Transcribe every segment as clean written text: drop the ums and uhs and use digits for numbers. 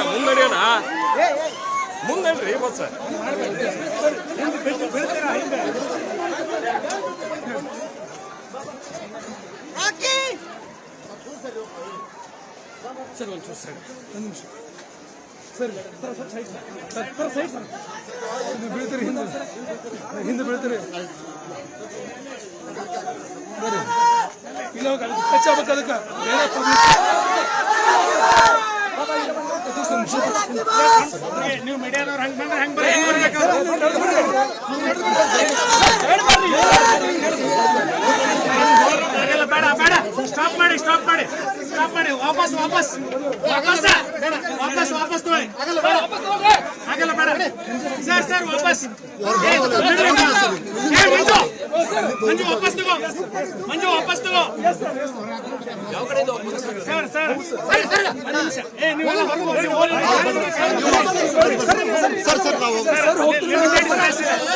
ಮುಂದಡಿಯೋಣ ಮುಂದಲ್ರಿ bus sir ಒಂಚೂರು side ಒಂದು ನಿಮಿಷ ಸರ್ ಸರ್ ಸ್ವಲ್ಪ side sir sir side sir ಬೀಳ್ತೀರಿ ಹಿಂದೆ ಹಿಂದೆ ಬೀಳ್ತೀರಿ ಬರ್ರಿ ಇಲ್ಲ ಟಚ್ ಆಗ್ಬೇಕು ಅದಕ್ಕೆ ಬೇರೆ ನೀವು ಮೀಡಿಯಾದವ್ರು ಹಂಗೆ ಬಂದ್ರೆ ಹಂಗೆ ಬೇಡ ಬೇಡ ಸ್ಟಾಪ್ ಮಾಡಿ ಸ್ಟಾಪ್ ಮಾಡಿ ಸ್ಟಾಪ್ ಮಾಡಿ ವಾಪಸ್ ವಾಪಸ್ ವಾಪಸ್ ವಾಪಸ್ ವಾಪಸ್ ತಗೊಳ್ಳಿ ಆಗಲ್ಲ ಬೇಡ ಸರ್ ಸರ್ ವಾಪಸ್ ಮಂಜು ವಾಪಸ್ ತಗೋ ಮಂಜು ವಾಪಸ್ ತಗೋ ಯಾವ ಕಡೆ ಸರ್ ಸರ್ ನೀವೆಲ್ಲ ಸರ್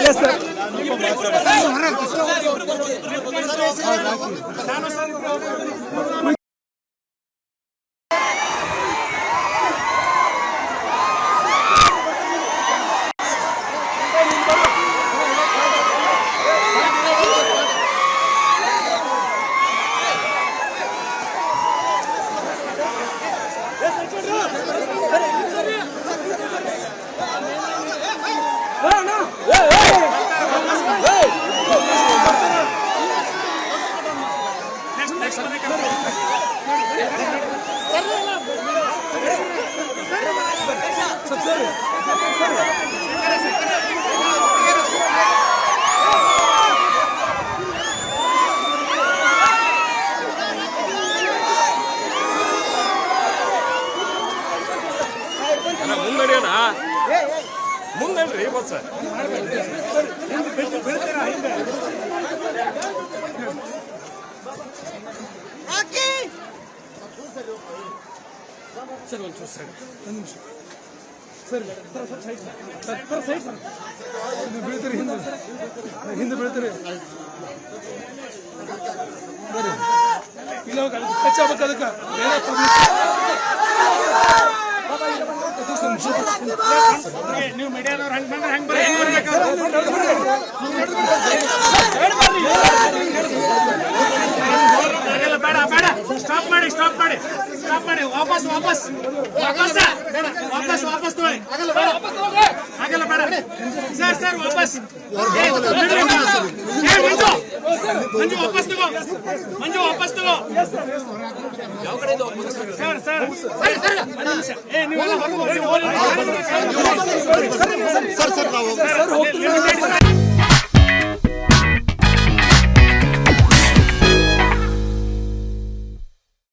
ಸರ್ ನಾವು ಮುಂದಡಿಯೋಣ ಮುಂದಲ್ರಿ ಬಸ್ ಸರ್ ಒಂಚೂರು ಸೈಡ್ ಒಂದು ನಿಮಿಷ ಸರ್ ಸರ್ ಸ್ವಲ್ಪ side sir sir side sir ಬೀಳ್ತೀರಿ ಹಿಂದೆ ಹಿಂದೆ ಬೀಳ್ತೀರಿ ಬರ್ರಿ ಇಲ್ಲ ಟಚ್ ಆಗ್ಬೇಕು ಅದಕ್ಕೆ ಬೇರೆ ನೀವು ಮೀಡಿಯಾದವ್ರು ಹಂಗೆ ಬಂದ್ರೆ ಹಂಗೆ ಬೇಡ ಬೇಡ ಸ್ಟಾಪ್ ಮಾಡಿ ಸ್ಟಾಪ್ ಮಾಡಿ ಸ್ಟಾಪ್ ಮಾಡಿ ವಾಪಸ್ ವಾಪಸ್ ವಾಪಸ್ ವಾಪಸ್ ವಾಪಸ್ ತಗೊಳ್ಳಿ ಆಗಲ್ಲ ಬೇಡ ಸರ್ ಸರ್ ವಾಪಸ್ ಮಂಜು ವಾಪಸ್ ತಗೋ ಮಂಜು ವಾಪಸ್ ತಗೋ ಯಾವ ಕಡೆ ಸರ್ ಸರ್ ನೀವೆಲ್ಲ ಸರ್ ಸರ್ ನಾವು